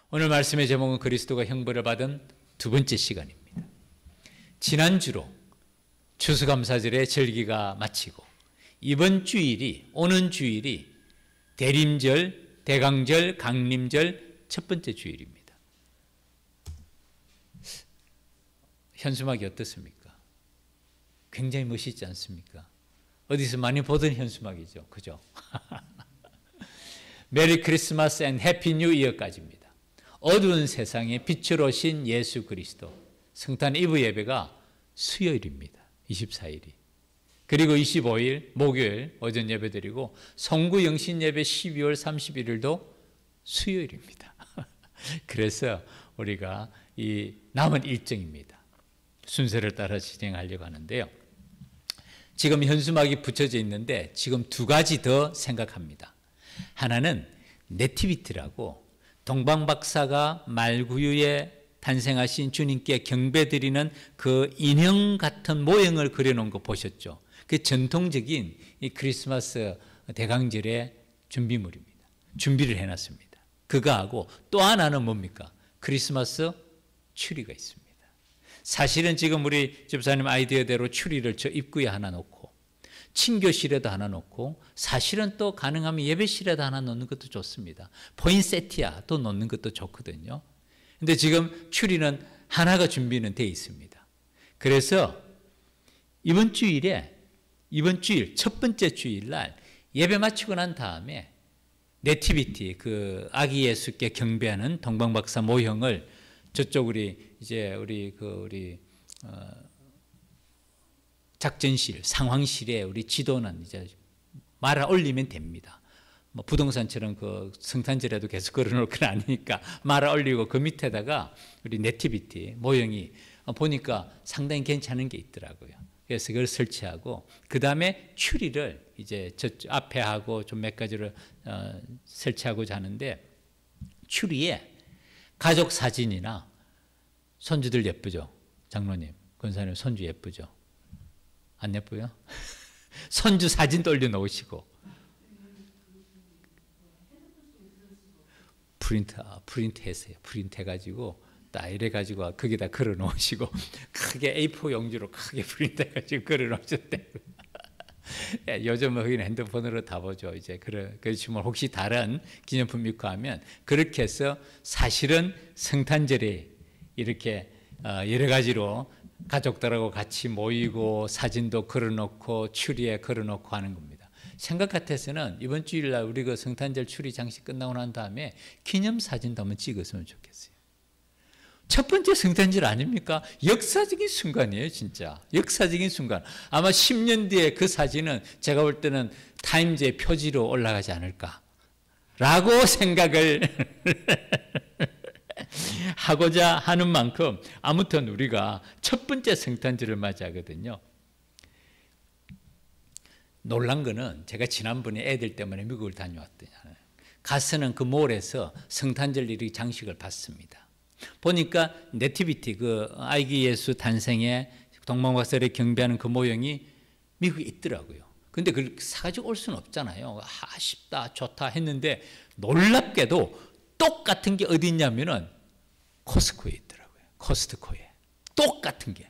오늘 말씀의 제목은 그리스도가 형벌을 받은 두 번째 시간입니다. 지난주로 추수감사절의 절기가 마치고 이번 주일이, 오는 주일이 대림절, 대강절, 강림절 첫 번째 주일입니다. 현수막이 어떻습니까? 굉장히 멋있지 않습니까? 어디서 많이 보던 현수막이죠. 그죠? 메리 크리스마스 앤 해피 뉴 이어까지입니다. 어두운 세상에 빛으로 오신 예수 그리스도 성탄 이브 예배가 수요일입니다. 24일이. 그리고 25일 목요일 오전 예배 드리고 성구 영신 예배 12월 31일도 수요일입니다. 그래서 우리가 이 남은 일정입니다. 순서를 따라 진행하려고 하는데요. 지금 현수막이 붙여져 있는데 지금 두 가지 더 생각합니다. 하나는 네티비티라고 동방박사가 말구유에 탄생하신 주님께 경배드리는 그 인형 같은 모형을 그려놓은 거 보셨죠? 그 전통적인 이 크리스마스 대강절의 준비물입니다. 준비를 해놨습니다. 그거하고 또 하나는 뭡니까? 크리스마스 추리가 있습니다. 사실은 지금 우리 집사님 아이디어대로 추리를 저 입구에 하나 놓고 친교실에도 하나 놓고 사실은 또 가능하면 예배실에도 하나 놓는 것도 좋습니다. 포인세티아도 놓는 것도 좋거든요. 근데 지금 추리는 하나가 준비는 돼 있습니다. 그래서 이번 주일 첫 번째 주일날 예배 마치고 난 다음에 네티비티 그 아기 예수께 경배하는 동방박사 모형을 저쪽 우리 작전실, 상황실에 우리 지도는 이제 말아 올리면 됩니다. 뭐 부동산처럼 그 성탄절에도 계속 걸어놓을 건 아니니까 말아 올리고 그 밑에다가 우리 네티비티 모형이 보니까 상당히 괜찮은 게 있더라고요. 그래서 그걸 설치하고 그 다음에 추리를 이제 저 앞에 하고 좀 몇 가지를 설치하고자 하는데 추리에 가족 사진이나 손주들 예쁘죠? 장로님, 권사님 손주 예쁘죠? 안 예뻐요? 손주 사진도 올려놓으시고 프린트 했어요. 프린트 해가지고 딱 이래가지고 거기다 걸어놓으시고 크게 A4 용지로 크게 프린트 해가지고 걸어놓으셨대요. 요즘은 거기는 핸드폰으로 다 보죠. 이제 그렇지만 혹시 다른 기념품 입고 하면 그렇게 해서 사실은 성탄절에 이렇게 여러 가지로 가족들하고 같이 모이고 사진도 걸어놓고 추리에 걸어놓고 하는 겁니다. 생각 같아서는 이번 주일날 우리 그 성탄절 추리 장식 끝나고 난 다음에 기념사진도 한번 찍었으면 좋겠어요. 첫 번째 성탄절 아닙니까? 역사적인 순간이에요, 진짜. 역사적인 순간. 아마 10년 뒤에 그 사진은 제가 볼 때는 타임즈의 표지로 올라가지 않을까라고 생각을 하고자 하는 만큼 아무튼 우리가 첫 번째 성탄절을 맞이하거든요. 놀란 거는 제가 지난번에 애들 때문에 미국을 다녀왔잖아요. 가서는 그 몰에서 성탄절 이렇게 장식을 봤습니다. 보니까 네티비티 그 아기 예수 탄생에 동방박사를 경배하는 그 모형이 미국에 있더라고요. 근데 그걸 사가지고 올 수는 없잖아요. 아쉽다 좋다 했는데 놀랍게도 똑같은 게 어디 있냐면은 코스코에 있더라고요. 코스트코에 똑같은 게.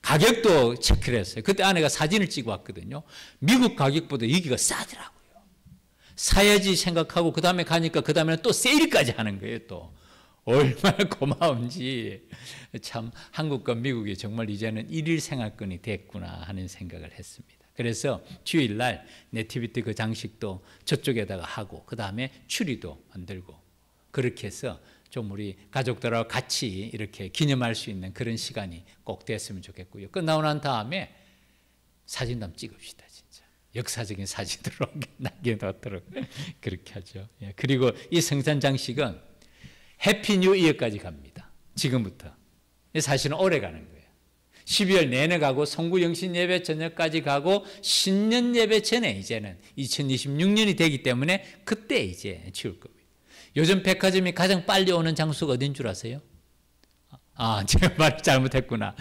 가격도 체크를 했어요. 그때 아내가 사진을 찍어 왔거든요. 미국 가격보다 여기가 싸더라고요. 사야지 생각하고 그 다음에 가니까 그 다음에는 또 세일까지 하는 거예요. 또 얼마나 고마운지. 참 한국과 미국이 정말 이제는 일일 생활권이 됐구나 하는 생각을 했습니다. 그래서 주일날 네티비티 그 장식도 저쪽에다가 하고 그 다음에 추리도 만들고 그렇게 해서 좀 우리 가족들하고 같이 이렇게 기념할 수 있는 그런 시간이 꼭 됐으면 좋겠고요. 끝나고 난 다음에 사진도 한번 찍읍시다. 진짜 역사적인 사진으로 남겨놓도록 그렇게 하죠. 그리고 이 성탄 장식은 해피 뉴 이어까지 갑니다. 지금부터. 사실은 오래 가는 거예요. 12월 내내 가고 성구 영신 예배 저녁까지 가고 신년 예배 전에 이제는 2026년이 되기 때문에 그때 이제 치울 겁니다. 요즘 백화점이 가장 빨리 오는 장소가 어딘 줄 아세요? 제가 말 잘못했구나.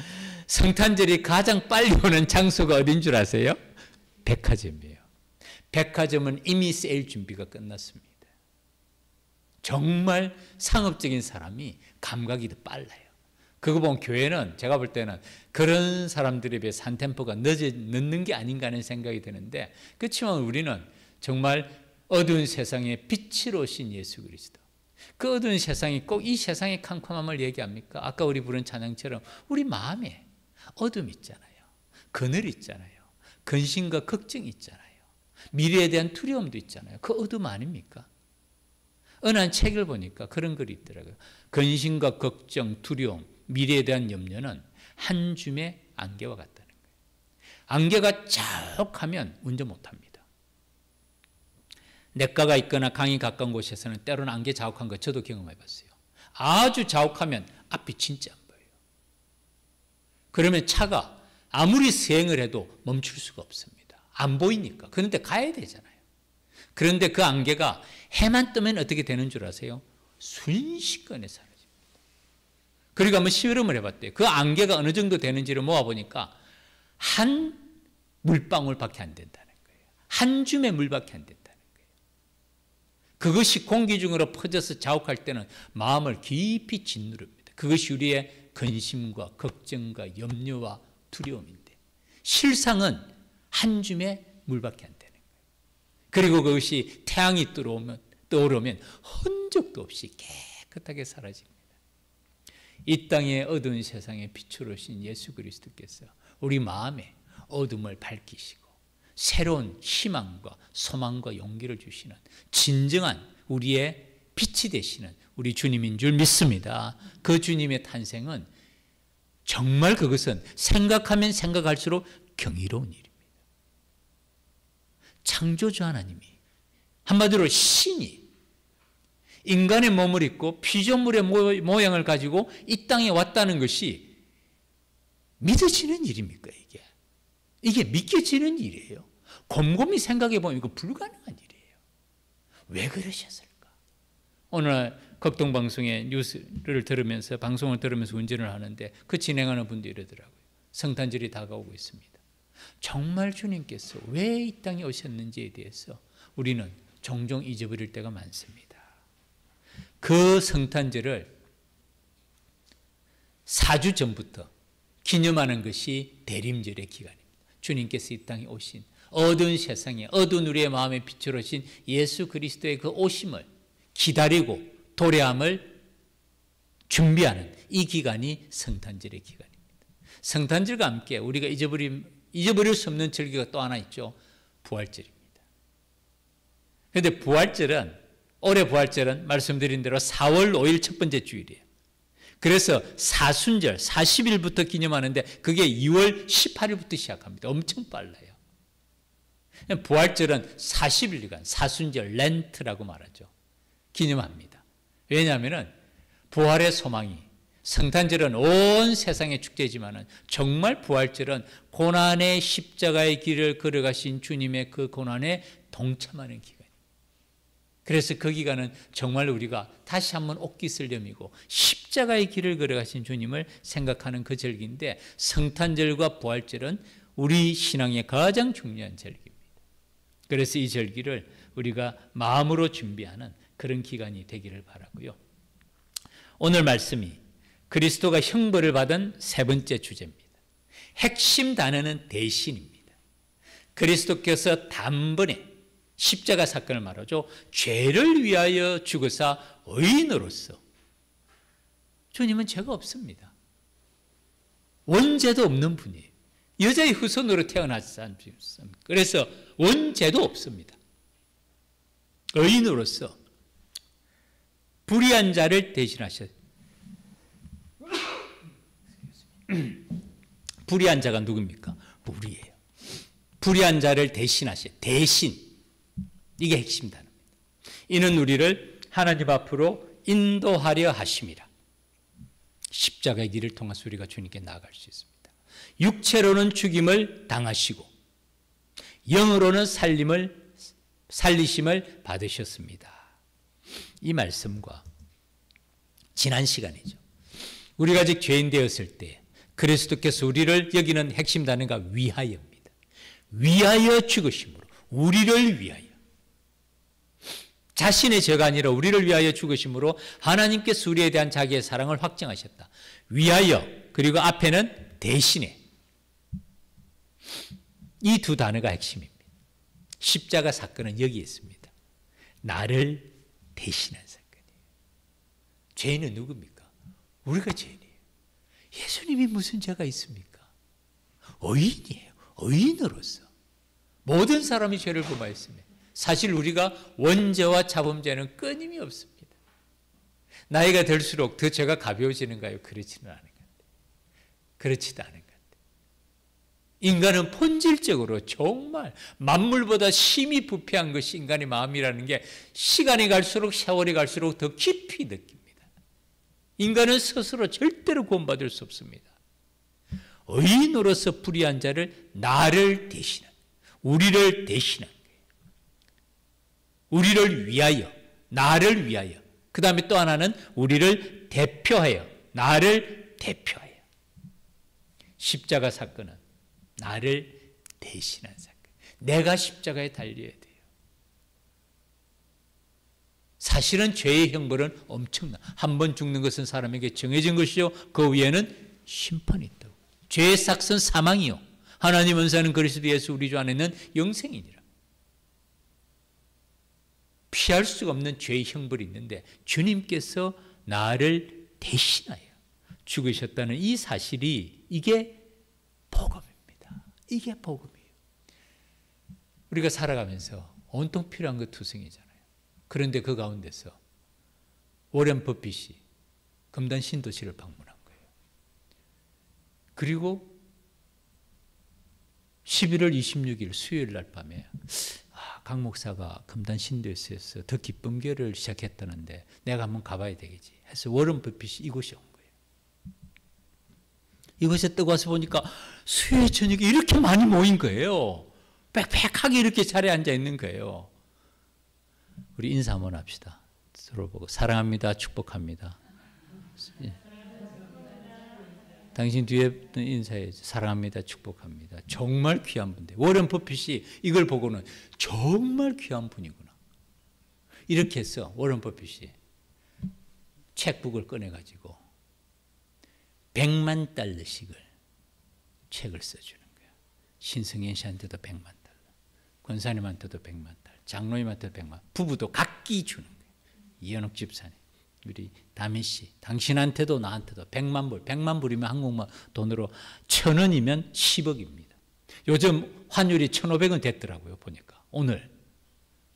성탄절이 가장 빨리 오는 장소가 어딘 줄 아세요? 백화점이에요. 백화점은 이미 세일 준비가 끝났습니다. 정말 상업적인 사람이 감각이 더 빨라요. 그거 보면 교회는 제가 볼 때는 그런 사람들에 비해서 한 템포가 늦는 게 아닌가 하는 생각이 드는데, 그렇지만 우리는 정말 어두운 세상에 빛으로 오신 예수 그리스도, 그 어두운 세상이 꼭 이 세상의 캄캄함을 얘기합니까? 아까 우리 부른 찬양처럼 우리 마음에 어둠 있잖아요. 그늘 있잖아요. 근심과 걱정이 있잖아요. 미래에 대한 두려움도 있잖아요. 그 어둠 아닙니까? 어느 한 책을 보니까 그런 글이 있더라고요. 근심과 걱정, 두려움, 미래에 대한 염려는 한 줌의 안개와 같다는 거예요. 안개가 자욱하면 운전 못합니다. 냇가가 있거나 강이 가까운 곳에서는 때로는 안개 자욱한 거 저도 경험해봤어요. 아주 자욱하면 앞이 진짜 안 보여요. 그러면 차가 아무리 수행을 해도 멈출 수가 없습니다. 안 보이니까. 그런데 가야 되잖아요. 그런데 그 안개가 해만 뜨면 어떻게 되는 줄 아세요? 순식간에 사라집니다. 그리고 한번 실험을 해봤대요. 그 안개가 어느 정도 되는지를 모아보니까 한 물방울밖에 안 된다는 거예요. 한 줌의 물밖에 안 된다는 거예요. 그것이 공기 중으로 퍼져서 자욱할 때는 마음을 깊이 짓누릅니다. 그것이 우리의 근심과 걱정과 염려와 두려움인데, 실상은 한 줌의 물밖에 안 되는 거예요. 그리고 그것이 태양이 떠오르면 흔적도 없이 깨끗하게 사라집니다. 이 땅의 어두운 세상에 빛으로 오신 예수 그리스도께서 우리 마음에 어둠을 밝히시고 새로운 희망과 소망과 용기를 주시는 진정한 우리의 빛이 되시는 우리 주님인 줄 믿습니다. 그 주님의 탄생은 정말 그것은 생각하면 생각할수록 경이로운 일입니다. 창조주 하나님이, 한마디로 신이 인간의 몸을 입고 피조물의 모양을 가지고 이 땅에 왔다는 것이 믿어지는 일입니까? 이게 믿겨지는 일이에요. 곰곰이 생각해 보면 이거 불가능한 일이에요. 왜 그러셨을까? 오늘 극동방송의 뉴스를 들으면서, 방송을 들으면서 운전을 하는데 그 진행하는 분도 이러더라고요. 성탄절이 다가오고 있습니다. 정말 주님께서 왜 이 땅에 오셨는지에 대해서 우리는 종종 잊어버릴 때가 많습니다. 그 성탄절을 4주 전부터 기념하는 것이 대림절의 기간입니다. 주님께서 이 땅에 오신, 어두운 세상에 어두운 우리의 마음에 빛을 오신 예수 그리스도의 그 오심을 기다리고 도래함을 준비하는 이 기간이 성탄절의 기간입니다. 성탄절과 함께 우리가 잊어버릴 수 없는 절기가 또 하나 있죠. 부활절입니다. 그런데 올해 부활절은 말씀드린 대로 4월 5일 첫 번째 주일이에요. 그래서 사순절 40일부터 기념하는데 그게 2월 18일부터 시작합니다. 엄청 빨라요. 부활절은 40일간 사순절 렌트라고 말하죠. 기념합니다. 왜냐하면 부활의 소망이, 성탄절은 온 세상의 축제지만 정말 부활절은 고난의 십자가의 길을 걸어가신 주님의 그 고난에 동참하는 기간입니다. 그래서 그 기간은 정말 우리가 다시 한번 옷깃을 여미고 십자가의 길을 걸어가신 주님을 생각하는 그 절기인데, 성탄절과 부활절은 우리 신앙의 가장 중요한 절기입니다. 그래서 이 절기를 우리가 마음으로 준비하는 그런 기간이 되기를 바라고요. 오늘 말씀이 그리스도가 형벌을 받은 세 번째 주제입니다. 핵심 단어는 대신입니다. 그리스도께서 단번에 십자가 사건을 말하죠. 죄를 위하여 죽으사 의인으로서, 주님은 죄가 없습니다. 원죄도 없는 분이에요. 여자의 후손으로 태어났습니다. 그래서 원죄도 없습니다. 의인으로서 불의한 자를 대신하셨어요. 불의한 자가 누굽니까? 우리예요. 불의한 자를 대신하셔. 대신. 이게 핵심 단어입니다. 이는 우리를 하나님 앞으로 인도하려 하심이라. 십자가의 길을 통해서 우리가 주님께 나아갈 수 있습니다. 육체로는 죽임을 당하시고 영으로는 살리심을 받으셨습니다. 이 말씀과 지난 시간이죠. 우리가 아직 죄인 되었을 때 그리스도께서 우리를 여기는 핵심 단어가 위하여입니다. 위하여 죽으심으로, 우리를 위하여. 자신의 죄가 아니라 우리를 위하여 죽으심으로 하나님께서 우리에 대한 자기의 사랑을 확증하셨다. 위하여, 그리고 앞에는 대신에. 이 두 단어가 핵심입니다. 십자가 사건은 여기에 있습니다. 나를 대신한 사건이에요. 죄인은 누굽니까? 우리가 죄인이에요. 예수님이 무슨 죄가 있습니까? 의인이에요. 의인으로서 모든 사람이 죄를 범하였습니다. 사실 우리가 원죄와 자범죄는 끊임이 없습니다. 나이가 들수록 더 죄가 가벼워지는가요? 그렇지는 않은 것 같아요. 그렇지도 않은 것 같아요. 인간은 본질적으로 정말 만물보다 심히 부패한 것이 인간의 마음이라는 게 시간이 갈수록 세월이 갈수록 더 깊이 느낍니다. 인간은 스스로 절대로 구원받을 수 없습니다. 의인으로서 불의한 자를 나를 대신한, 우리를 대신한 거예요. 우리를 위하여, 나를 위하여. 그 다음에 또 하나는 우리를 대표하여, 나를 대표하여. 십자가 사건은 나를 대신한 사건. 내가 십자가에 달려야 돼요. 사실은 죄의 형벌은 엄청나. 한 번 죽는 것은 사람에게 정해진 것이요, 그 위에는 심판이 있다고. 죄의 삭은 사망이요, 하나님 은사는 그리스도 예수 우리 주 안에는 영생이니라. 피할 수가 없는 죄의 형벌이 있는데 주님께서 나를 대신하여 죽으셨다는 이 사실이, 이게 복음입니다. 이게 복음이에요. 우리가 살아가면서 온통 필요한 거 투성이잖아요. 그런데 그 가운데서 워렌 버핏이 금단 신도시를 방문한 거예요. 그리고 11월 26일 수요일 날 밤에 강 목사가 금단 신도시에서 더 기쁨교회를 시작했다는데 내가 한번 가봐야 되겠지 해서 워렌 버핏이 이곳에 온 거예요. 이곳에 뜨고 와서 보니까 수요일 저녁에 이렇게 많이 모인 거예요. 빽빽하게 이렇게 자리에 앉아 있는 거예요. 우리 인사 한번 합시다. 서로 보고 사랑합니다. 축복합니다. 당신 뒤에 인사해야지. 사랑합니다. 축복합니다. 정말 귀한 분들. 워렌 버핏이 이걸 보고는 정말 귀한 분이구나. 이렇게 해서 워렌 버핏이 책북을 꺼내가지고 $1,000,000씩을 책을 써주는 거야. 신승현 씨한테도 $1,000,000, 권사님한테도 $1,000,000, 장로님한테도 $1,000,000, 부부도 각기 주는 거야. 이현옥 집사님, 우리 다미 씨, 당신한테도 나한테도 $1,000,000, $1,000,000이면 한국말 돈으로 1,000원이면 10억입니다. 요즘 환율이 1,500원 됐더라고요. 보니까 오늘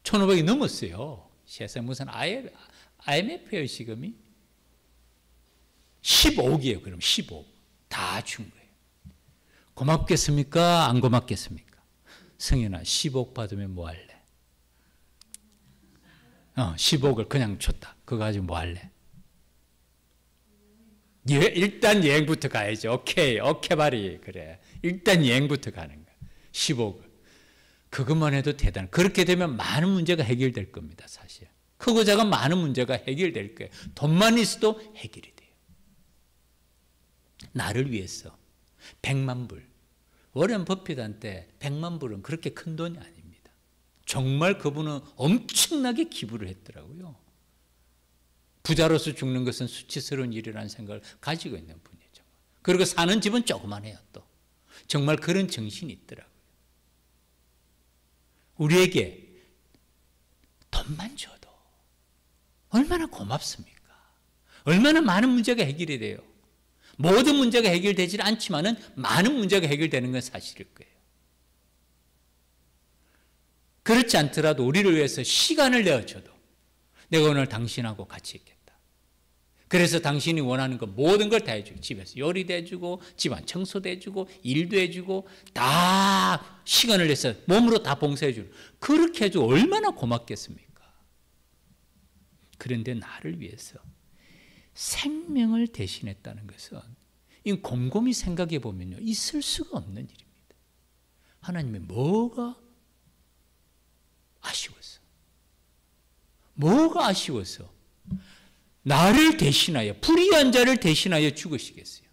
1,500이 넘었어요. 세상 무슨 IMF예요 지금이? 15억이에요. 그럼 15억 다 준 거예요. 고맙겠습니까? 안 고맙겠습니까? 성현아, 15억 받으면 뭐 할래? 15억을 그냥 줬다. 그거 가지고 뭐 할래? 일단 여행부터 가야죠. 오케이 바리. 그래. 일단 여행부터 가는 거야. 15억을. 그것만 해도 대단. 그렇게 되면 많은 문제가 해결될 겁니다. 사실. 크고 작은 많은 문제가 해결될 거예요. 돈만 있어도 해결이 돼요. 나를 위해서 100만 불. 워렌 버핏한테 100만 불은 그렇게 큰 돈이 아닙니다. 정말 그분은 엄청나게 기부를 했더라고요. 부자로서 죽는 것은 수치스러운 일이라는 생각을 가지고 있는 분이죠. 그리고 사는 집은 조그만해요. 또 정말 그런 정신이 있더라고요. 우리에게 돈만 줘도 얼마나 고맙습니까? 얼마나 많은 문제가 해결이 돼요. 모든 문제가 해결되지 않지만은 많은 문제가 해결되는 건 사실일 거예요. 그렇지 않더라도 우리를 위해서 시간을 내어줘도 내가 오늘 당신하고 같이 있겠다. 그래서 당신이 원하는 거 모든 걸 다 해주고, 집에서 요리도 해주고, 집안 청소도 해주고, 일도 해주고, 다 시간을 내서 몸으로 다 봉사해주고, 그렇게 해주고 얼마나 고맙겠습니까? 그런데 나를 위해서 생명을 대신했다는 것은 이 곰곰이 생각해 보면요, 있을 수가 없는 일입니다. 하나님의 뭐가 아쉬워서, 뭐가 아쉬워서 나를 대신하여, 불의한 자를 대신하여 죽으시겠어요?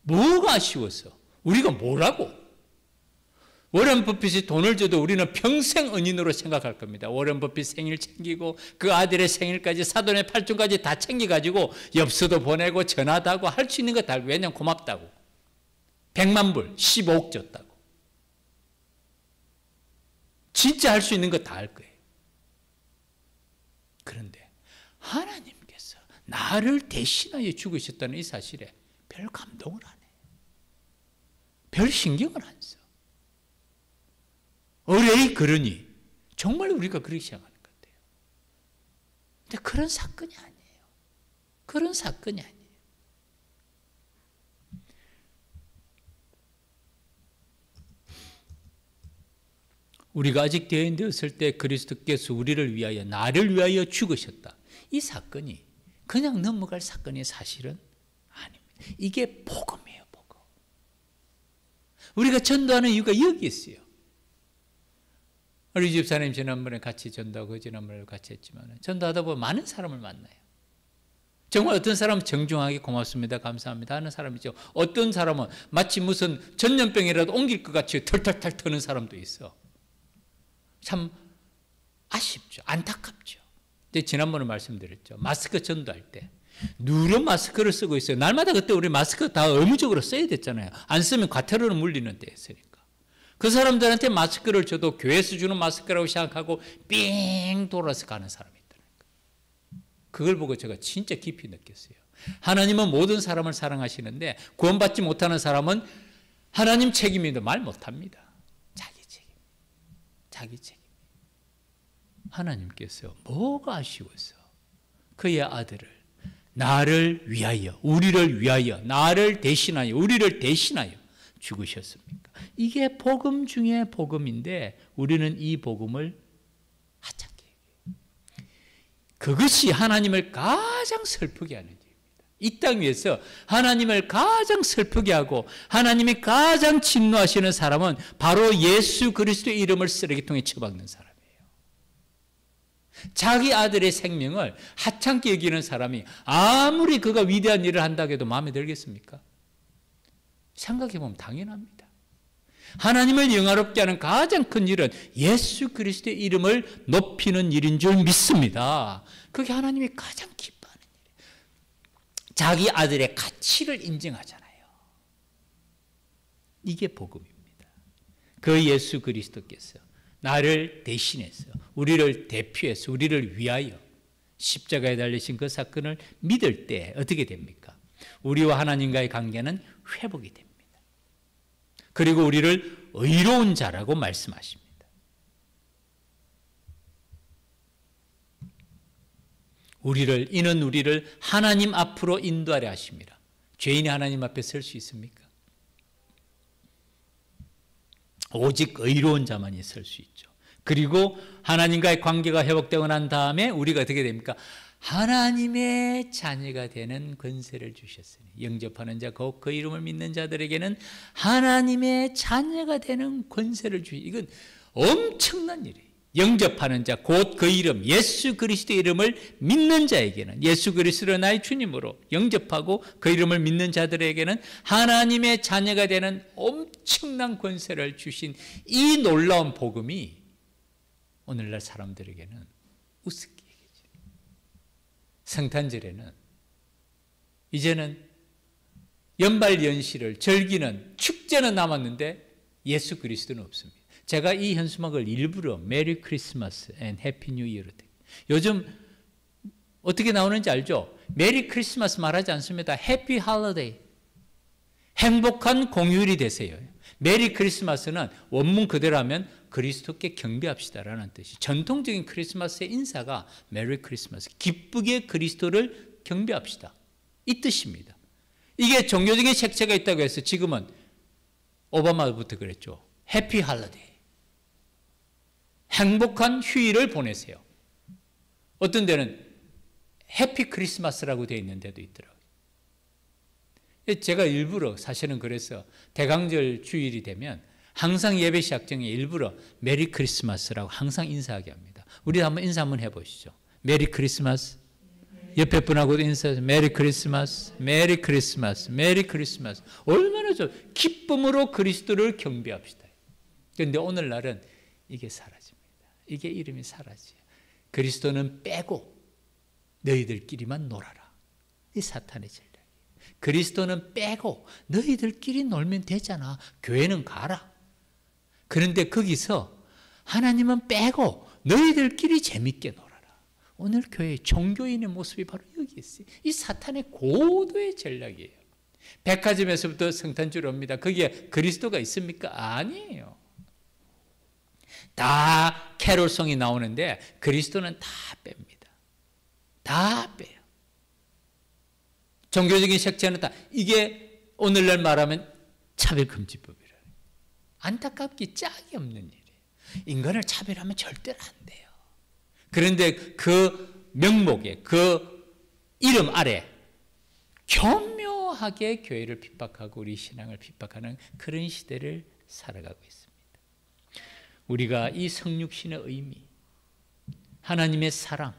뭐가 아쉬워서? 우리가 뭐라고? 워런 버핏이 돈을 줘도 우리는 평생 은인으로 생각할 겁니다. 워런 버핏 생일 챙기고 그 아들의 생일까지 사돈의 팔촌까지 다 챙겨가지고 엽서도 보내고 전화도 하고 할 수 있는 거 다. 왜냐면 고맙다고. 100만 불 15억 줬다고. 진짜 할 수 있는 거 다 할 거예요. 그런데 하나님께서 나를 대신하여 죽으셨다는 이 사실에 별 감동을 안 해요. 별 신경을 안 써. 어레이 그러니 정말 우리가 그렇게 생각하는 것 같아요. 근데 그런 사건이 아니에요. 그런 사건이 아니에요. 우리가 아직 대인 되었을 때 그리스도께서 우리를 위하여 나를 위하여 죽으셨다. 이 사건이 그냥 넘어갈 사건이 사실은 아닙니다. 이게 복음이에요. 복음. 우리가 전도하는 이유가 여기 있어요. 우리 집사님 지난번에 같이 전도하고 지난번에 같이 했지만 전도하다 보면 많은 사람을 만나요. 정말 어떤 사람은 정중하게 고맙습니다, 감사합니다 하는 사람이죠. 어떤 사람은 마치 무슨 전염병이라도 옮길 것 같이 털털털 터는 사람도 있어. 참 아쉽죠. 안타깝죠. 근데 지난번에 말씀드렸죠. 마스크 전도할 때 누런 마스크를 쓰고 있어요. 날마다 그때 우리 마스크 다 의무적으로 써야 됐잖아요. 안 쓰면 과태료는 물리는 데 있으니까. 그 사람들한테 마스크를 줘도 교회에서 주는 마스크라고 생각하고 삥 돌아서 가는 사람이 있다니까. 그걸 보고 제가 진짜 깊이 느꼈어요. 하나님은 모든 사람을 사랑하시는데 구원받지 못하는 사람은 하나님 책임인데 말 못합니다. 자기 책임. 하나님께서 뭐가 아쉬워서 그의 아들을 나를 위하여, 우리를 위하여, 나를 대신하여, 우리를 대신하여 죽으셨습니까? 이게 복음 중에 복음인데 우리는 이 복음을 하찮게 얘기해요. 그것이 하나님을 가장 슬프게 하는 일입니다. 이 땅 위에서 하나님을 가장 슬프게 하고 하나님이 가장 진노하시는 사람은 바로 예수 그리스도의 이름을 쓰레기통에 처박는 사람이에요. 자기 아들의 생명을 하찮게 여기는 사람이 아무리 그가 위대한 일을 한다고 해도 마음에 들겠습니까? 생각해보면 당연합니다. 하나님을 영화롭게 하는 가장 큰 일은 예수 그리스도의 이름을 높이는 일인 줄 믿습니다. 그게 하나님이 가장 기뻐하는 일이에요. 자기 아들의 가치를 인정하잖아요. 이게 복음입니다. 그 예수 그리스도께서 나를 대신해서 우리를 대표해서 우리를 위하여 십자가에 달리신 그 사건을 믿을 때 어떻게 됩니까? 우리와 하나님과의 관계는 회복이 됩니다. 그리고 우리를 의로운 자라고 말씀하십니다. 이는 우리를 하나님 앞으로 인도하려 하십니다. 죄인이 하나님 앞에 설 수 있습니까? 오직 의로운 자만이 설 수 있죠. 그리고 하나님과의 관계가 회복되고 난 다음에 우리가 어떻게 됩니까? 하나님의 자녀가 되는 권세를 주셨으니 영접하는 자 곧 그 이름을 믿는 자들에게는 하나님의 자녀가 되는 권세를 주시. 이건 엄청난 일이에요. 영접하는 자 곧 그 이름 예수 그리스도의 이름을 믿는 자에게는 예수 그리스도를 나의 주님으로 영접하고 그 이름을 믿는 자들에게는 하나님의 자녀가 되는 엄청난 권세를 주신 이 놀라운 복음이 오늘날 사람들에게는 우습게 얘기죠. 성탄절에는 이제는 연발 연시를 즐기는 축제는 남았는데 예수 그리스도는 없습니다. 제가 이 현수막을 일부러 메리 크리스마스 앤 해피 뉴 이어로 요즘 어떻게 나오는지 알죠? 메리 크리스마스 말하지 않습니다. 해피 할러데이, 행복한 공휴일이 되세요. 메리 크리스마스는 원문 그대로 하면 그리스도께 경배합시다라는 뜻이. 전통적인 크리스마스의 인사가 메리 크리스마스, 기쁘게 그리스도를 경배합시다 이 뜻입니다. 이게 종교적인 색채가 있다고 해서 지금은 오바마부터 그랬죠. 해피 할러데이, 행복한 휴일을 보내세요. 어떤 데는 해피 크리스마스라고 되어 있는 데도 있더라고요. 제가 일부러 사실은 그래서 대강절 주일이 되면 항상 예배 시작 전에 일부러 메리 크리스마스라고 항상 인사하게 합니다. 우리 한번 인사 한번 해보시죠. 메리 크리스마스. 옆에 분하고도 인사해서 메리 크리스마스, 메리 크리스마스, 메리 크리스마스. 얼마나 기쁨으로 그리스도를 경배합시다. 그런데 오늘날은 이게 사라집니다. 이게 이름이 사라져요. 그리스도는 빼고 너희들끼리만 놀아라. 이 사탄의 전략이에요. 그리스도는 빼고 너희들끼리 놀면 되잖아. 교회는 가라. 그런데 거기서 하나님은 빼고 너희들끼리 재밌게 놀아라. 오늘 교회의 종교인의 모습이 바로 여기 있어요. 이 사탄의 고도의 전략이에요. 백화점에서부터 성탄주를 옵니다. 거기에 그리스도가 있습니까? 아니에요. 다 캐롤송이 나오는데 그리스도는 다 뺍니다. 다 빼요. 종교적인 색채는 다, 이게 오늘날 말하면 차별금지법이래요. 안타깝기 짝이 없는 일이에요. 인간을 차별하면 절대로 안 돼요. 그런데 그 명목에, 그 이름 아래 교묘하게 교회를 핍박하고 우리 신앙을 핍박하는 그런 시대를 살아가고 있습니다. 우리가 이 성육신의 의미, 하나님의 사랑,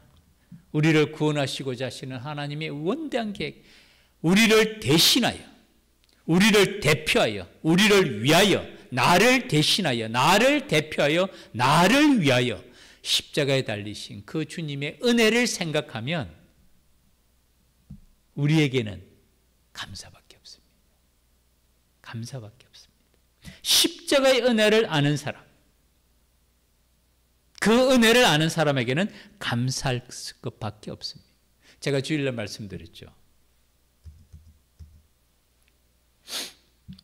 우리를 구원하시고자 하시는 하나님의 원대한 계획, 우리를 대신하여, 우리를 대표하여, 우리를 위하여, 나를 대신하여, 나를 대표하여, 나를 위하여 십자가에 달리신 그 주님의 은혜를 생각하면 우리에게는 감사밖에 없습니다. 감사밖에 없습니다. 십자가의 은혜를 아는 사람, 그 은혜를 아는 사람에게는 감사할 것밖에 없습니다. 제가 주일날 말씀드렸죠.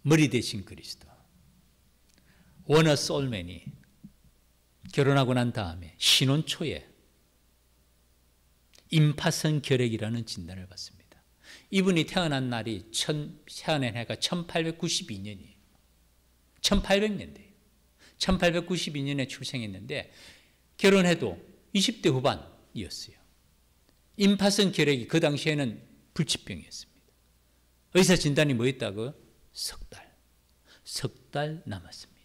머리 대신 그리스도. 워너 솔맨이 결혼하고 난 다음에 신혼 초에 임파선 결핵이라는 진단을 받습니다. 이분이 태어난 날이 태어난 해가 1892년이에요. 1800년대예요. 1892년에 출생했는데 결혼해도 20대 후반이었어요. 임파선 결핵이 그 당시에는 불치병이었습니다. 의사 진단이 뭐였다고요? 석 달 남았습니다.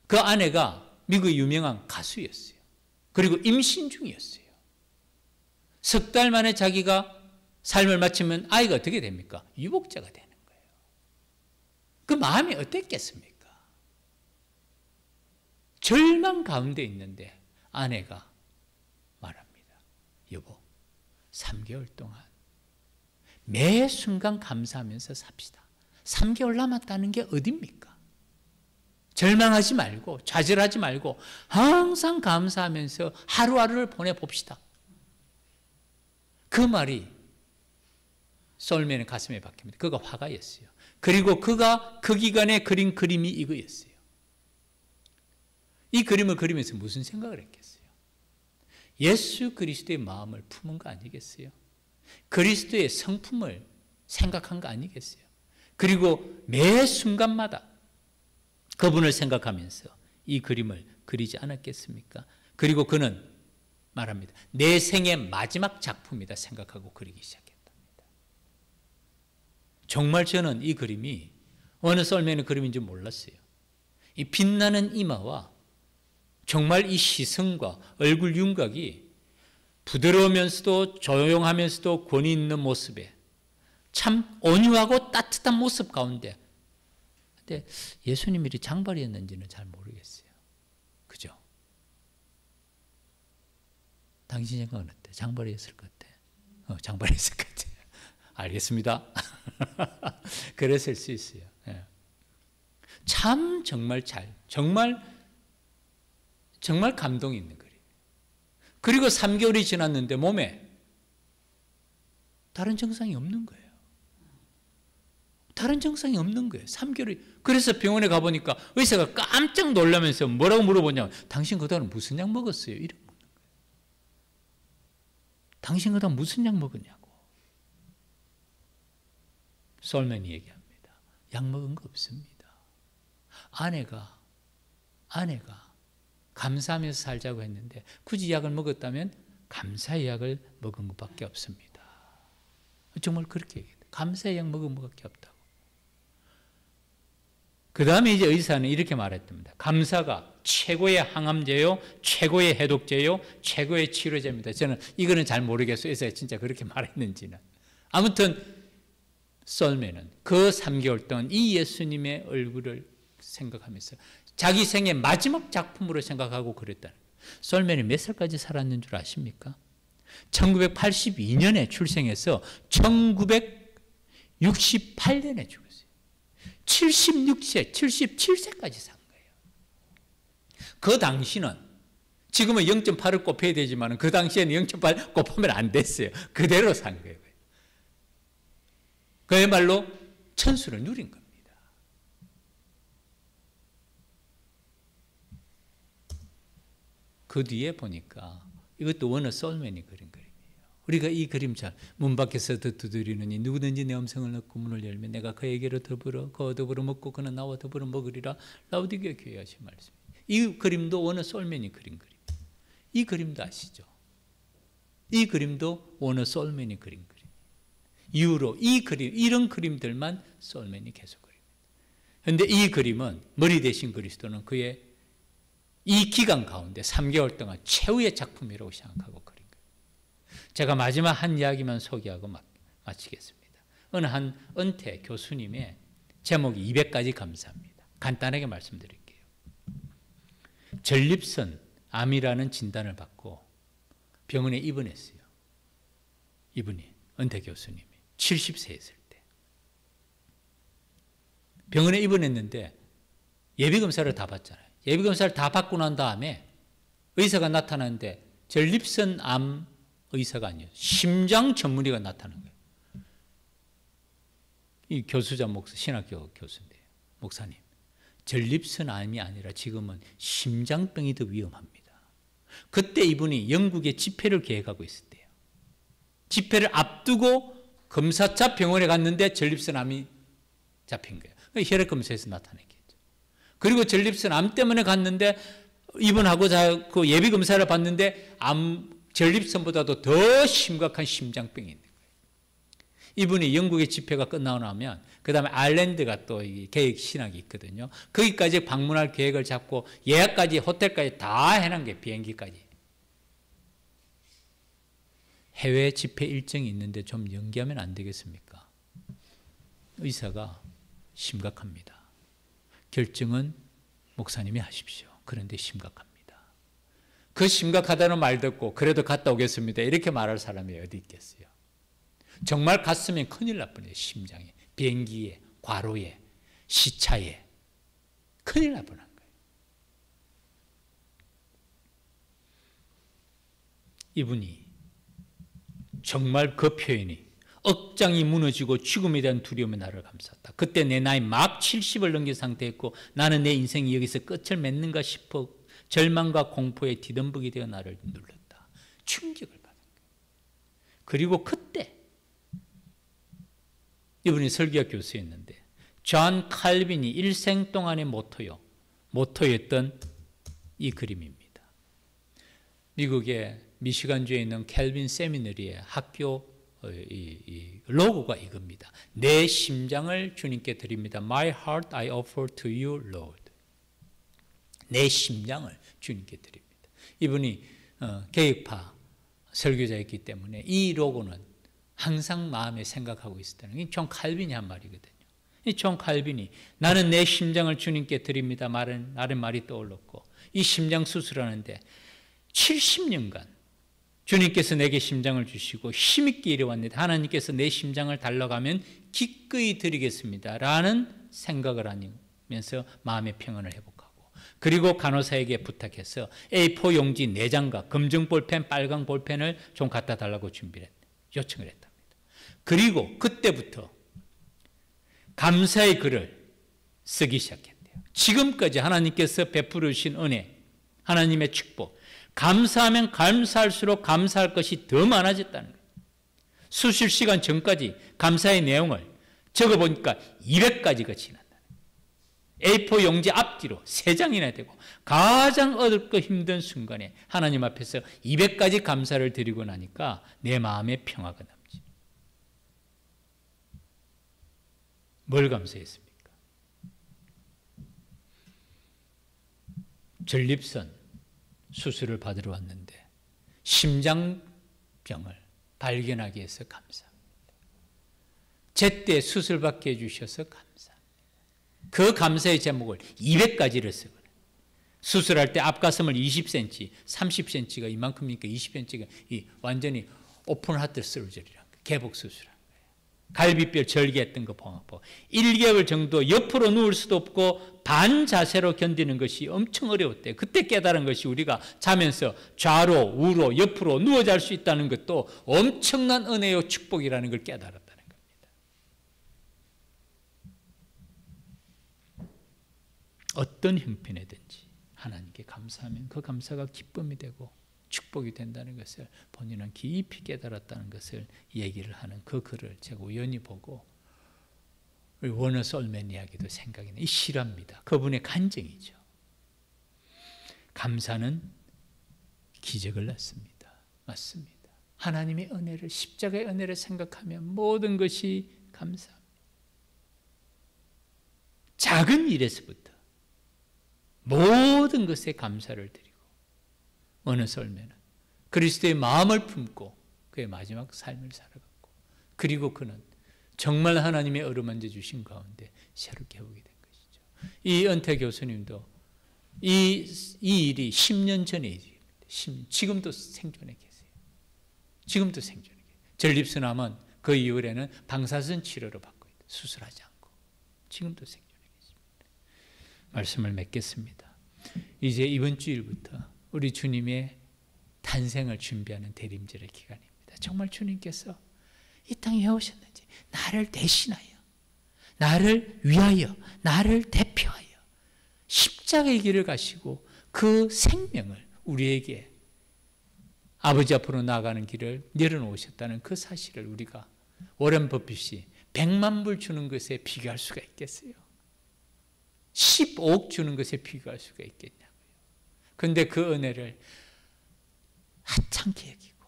그 아내가 미국의 유명한 가수였어요. 그리고 임신 중이었어요. 석 달 만에 자기가 삶을 마치면 아이가 어떻게 됩니까? 유복자가 되는 거예요. 그 마음이 어땠겠습니까? 절망 가운데 있는데 아내가 말합니다. 여보, 3개월 동안 매 순간 감사하면서 삽시다. 3개월 남았다는 게 어딥니까? 절망하지 말고 좌절하지 말고 항상 감사하면서 하루하루를 보내봅시다. 그 말이 솔맨의 가슴에 박힙니다. 그가 화가였어요. 그리고 그가 그 기간에 그린 그림이 이거였어요. 이 그림을 그리면서 무슨 생각을 했겠어요? 예수 그리스도의 마음을 품은 거 아니겠어요? 그리스도의 성품을 생각한 거 아니겠어요? 그리고 매 순간마다 그분을 생각하면서 이 그림을 그리지 않았겠습니까? 그리고 그는 말합니다. 내 생의 마지막 작품이다 생각하고 그리기 시작했답니다. 정말 저는 이 그림이 어느 솔맨의 그림인지 몰랐어요. 이 빛나는 이마와 정말 이 시선과 얼굴 윤곽이 부드러우면서도 조용하면서도 권위 있는 모습에 참 온유하고 따뜻한 모습 가운데, 근데 예수님이 장발이었는지는 잘 모르겠어요. 그죠? 당신 생각은 어때? 장발이었을 것 같아? 장발이었을 것 같아. 알겠습니다. 그랬을 수 있어요. 예. 참 정말 정말 감동이 있는 거예요. 그리고 3개월이 지났는데 몸에 다른 증상이 없는 거예요. 다른 증상이 없는 거예요. 3개월이. 그래서 병원에 가보니까 의사가 깜짝 놀라면서 뭐라고 물어보냐면 당신 그동안 무슨 약 먹었어요? 이렇게 묻는 거예요. 당신 그동안 무슨 약 먹었냐고. 솔맨이 얘기합니다. 약 먹은 거 없습니다. 아내가 감사하면서 살자고 했는데 굳이 약을 먹었다면 감사의 약을 먹은 것밖에 없습니다. 정말 그렇게 얘기해요. 감사의 약 먹은 것밖에 없다고. 그 다음에 이제 의사는 이렇게 말했답니다. 감사가 최고의 항암제요, 최고의 해독제요, 최고의 치료제입니다. 저는 이거는 잘 모르겠어요. 의사가 진짜 그렇게 말했는지는. 아무튼 솔맨은 그 3개월 동안 이 예수님의 얼굴을 생각하면서 자기 생의 마지막 작품으로 생각하고 그랬다는 거예요. 솔맨이 몇 살까지 살았는 줄 아십니까? 1982년에 출생해서 1968년에 죽었어요. 76세, 77세까지 산 거예요. 그 당시는 지금은 0.8을 곱해야 되지만 그 당시에는 0.8 곱하면 안 됐어요. 그대로 산 거예요. 그야말로 천수를 누린 겁니다. 그 뒤에 보니까 이것도 워너 솔맨이 그린 그림이에요. 우리가 이 그림 잘 문 밖에서 두드리느니 누구든지 내 음성을 듣고 문을 열면 내가 그에게로 더불어 먹고 그는 나와 더불어 먹으리라. 라오디게아 교회에 하신 말씀이에요. 이 그림도 워너 솔맨이 그린 그림. 이 그림도 아시죠? 이 그림도 워너 솔맨이 그린 그림. 이후로 이 그림, 이런 그림들만 솔맨이 계속 그립니다. 그런데 이 그림은 머리 대신 그리스도는 그의 이 기간 가운데 3개월 동안 최후의 작품이라고 생각하고 그린 거예요. 제가 마지막 한 이야기만 소개하고 마치겠습니다. 어느 한 은퇴 교수님의 제목이 200가지 감사합니다. 간단하게 말씀드릴게요. 전립선 암이라는 진단을 받고 병원에 입원했어요. 이분이 은퇴 교수님이 70세였을 때 병원에 입원했는데 예비검사를 다 받잖아요. 예비검사를 다 받고 난 다음에 의사가 나타나는데 전립선 암 의사가 아니에요. 심장 전문의가 나타난 거예요. 이 교수자 목사, 신학교 교수인데요. 목사님, 전립선 암이 아니라 지금은 심장병이 더 위험합니다. 그때 이분이 영국에 집회를 계획하고 있을 때요. 집회를 앞두고 검사차 병원에 갔는데 전립선 암이 잡힌 거예요. 혈액 검사에서 나타났겠죠. 그리고 전립선 암 때문에 갔는데 입원하고 그 예비 검사를 받는데 전립선보다도 더 심각한 심장병이 있는 거예요. 이분이 영국의 집회가 끝나고 나면 그 다음에 아일랜드가 또 계획 신학이 있거든요. 거기까지 방문할 계획을 잡고 예약까지 호텔까지 다 해놓은 게 비행기까지. 해외 집회 일정이 있는데 좀 연기하면 안 되겠습니까? 의사가 심각합니다. 결정은 목사님이 하십시오. 그런데 심각합니다. 그 심각하다는 말 듣고 그래도 갔다 오겠습니다. 이렇게 말할 사람이 어디 있겠어요? 정말 갔으면 큰일 날 뻔해요. 심장에, 비행기에, 과로에, 시차에 큰일 날 뻔한 거예요. 이분이 정말 그 표현이 억장이 무너지고 죽음에 대한 두려움이 나를 감쌌다. 그때 내 나이 막 70을 넘긴 상태였고 나는 내 인생이 여기서 끝을 맺는가 싶어 절망과 공포에 뒤덤벅이 되어 나를 눌렀다. 충격을 받은 거예요. 그리고 그때 이분이 설교학 교수였는데 존 칼빈이 일생 동안의 모토였던 이 그림입니다. 미국의 미시간주에 있는 캘빈 세미너리의 학교 이 로고가 이겁니다. 내 심장을 주님께 드립니다. My heart I offer to you, Lord. 내 심장을 주님께 드립니다. 이분이 개혁파 설교자였기 때문에 이 로고는 항상 마음에 생각하고 있었다는 게 존 칼빈이 한 말이거든요. 이 존 칼빈이 나는 내 심장을 주님께 드립니다. 나는 말이 떠올랐고 이 심장 수술하는데 70년간 주님께서 내게 심장을 주시고 힘있게 일해왔는데 하나님께서 내 심장을 달라가면 기꺼이 드리겠습니다 라는 생각을 하면서 마음의 평안을 회복하고 그리고 간호사에게 부탁해서 A4 용지 4장과 검정 볼펜, 빨강 볼펜을 좀 갖다 달라고 요청을 했답니다. 그리고 그때부터 감사의 글을 쓰기 시작했대요. 지금까지 하나님께서 베풀어 주신 은혜, 하나님의 축복, 감사하면 감사할수록 감사할 것이 더 많아졌다는 거예요. 수술 시간 전까지 감사의 내용을 적어보니까 200가지가 지난다는 거예요. A4 용지 앞뒤로 3장이나 되고 가장 어렵고 힘든 순간에 하나님 앞에서 200가지 감사를 드리고 나니까 내 마음에 평화가 남지. 뭘 감사했습니까? 전립선 수술을 받으러 왔는데 심장병을 발견하기 위해서 감사합니다. 제때 수술받게 해주셔서 감사합니다. 그 감사의 제목을 200가지를 쓰거든요. 수술할 때 앞가슴을 20cm, 30cm가 이만큼이니까 20cm가 완전히 오픈 하트 서저리란 거예요. 개복 수술한 거예요. 갈비뼈 절개했던 거 봉합하고 1개월 정도 옆으로 누울 수도 없고 반자세로 견디는 것이 엄청 어려웠대요. 그때 깨달은 것이 우리가 자면서 좌로, 우로, 옆으로 누워 잘 수 있다는 것도 엄청난 은혜요 축복이라는 걸 깨달았다는 겁니다. 어떤 형편이든지 하나님께 감사하면 그 감사가 기쁨이 되고 축복이 된다는 것을 본인은 깊이 깨달았다는 것을 얘기를 하는 그 글을 제가 우연히 보고 워너 솔맨 이야기도 생각이 나요. 이 실화입니다. 그분의 간증이죠. 감사는 기적을 낳습니다. 맞습니다. 하나님의 은혜를, 십자가의 은혜를 생각하면 모든 것이 감사합니다. 작은 일에서부터 모든 것에 감사를 드리고 어느 썰매는 그리스도의 마음을 품고 그의 마지막 삶을 살아갔고, 그리고 그는 정말 하나님의 어루만져 주신 가운데 새롭게 회복이 된 것이죠. 이 은퇴 교수님도 이 일이 10년 전의 일입니다. 지금도 생존해 계세요. 지금도 생존해 계세요. 전립선암은 그 이후에는 방사선 치료로 받고 있다. 수술하지 않고 지금도 생존해 계십니다. 말씀을 맺겠습니다. 이제 이번 주일부터 우리 주님의 탄생을 준비하는 대림절의 기간입니다. 정말 주님께서 이 땅에 오셨는지 나를 대신하여, 나를 위하여, 나를 대표하여 십자가의 길을 가시고 그 생명을 우리에게 아버지 앞으로 나아가는 길을 열어놓으셨다는 그 사실을 우리가 워런 버핏이 100만 불 주는 것에 비교할 수가 있겠어요? 15억 주는 것에 비교할 수가 있겠냐고요. 그런데 그 은혜를 하찮게 여기고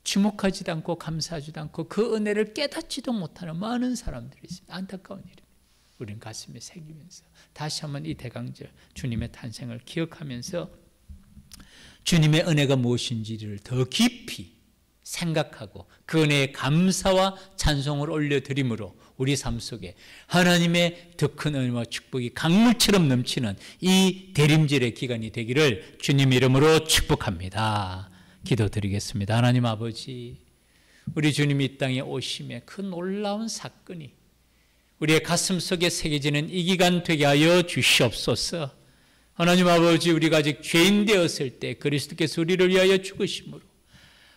주목하지도 않고 감사하지도 않고 그 은혜를 깨닫지도 못하는 많은 사람들이 있습니다. 안타까운 일입니다. 우리는 가슴에 새기면서 다시 한번 이 대강절 주님의 탄생을 기억하면서 주님의 은혜가 무엇인지를 더 깊이 생각하고 그 은혜에 감사와 찬송을 올려드림으로 우리 삶 속에 하나님의 더 큰 은혜와 축복이 강물처럼 넘치는 이 대림절의 기간이 되기를 주님 이름으로 축복합니다. 기도드리겠습니다. 하나님 아버지, 우리 주님이 이 땅에 오심에 그 놀라운 사건이 우리의 가슴 속에 새겨지는 이 기간 되게 하여 주시옵소서. 하나님 아버지, 우리가 아직 죄인 되었을 때 그리스도께서 우리를 위하여 죽으심으로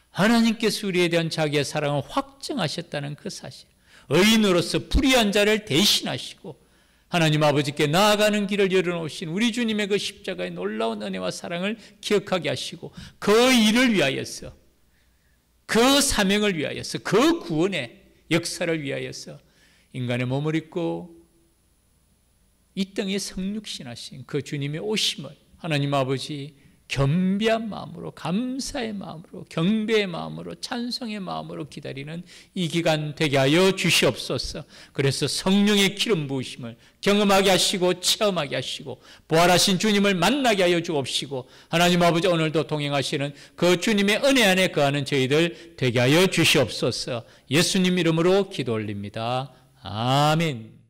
하나님께서 우리에 대한 자기의 사랑을 확증하셨다는 그 사실, 의인으로서 불의한 자를 대신하시고 하나님 아버지께 나아가는 길을 열어놓으신 우리 주님의 그 십자가의 놀라운 은혜와 사랑을 기억하게 하시고 그 일을 위하여서, 그 사명을 위하여서, 그 구원의 역사를 위하여서 인간의 몸을 입고 이 땅에 성육신하신 그 주님의 오심을 하나님 아버지 겸비한 마음으로, 감사의 마음으로, 경배의 마음으로, 찬송의 마음으로 기다리는 이 기간 되게 하여 주시옵소서. 그래서 성령의 기름 부으심을 경험하게 하시고 체험하게 하시고 부활하신 주님을 만나게 하여 주옵시고 하나님 아버지, 오늘도 동행하시는 그 주님의 은혜 안에 거하는 저희들 되게 하여 주시옵소서. 예수님 이름으로 기도 올립니다. 아멘.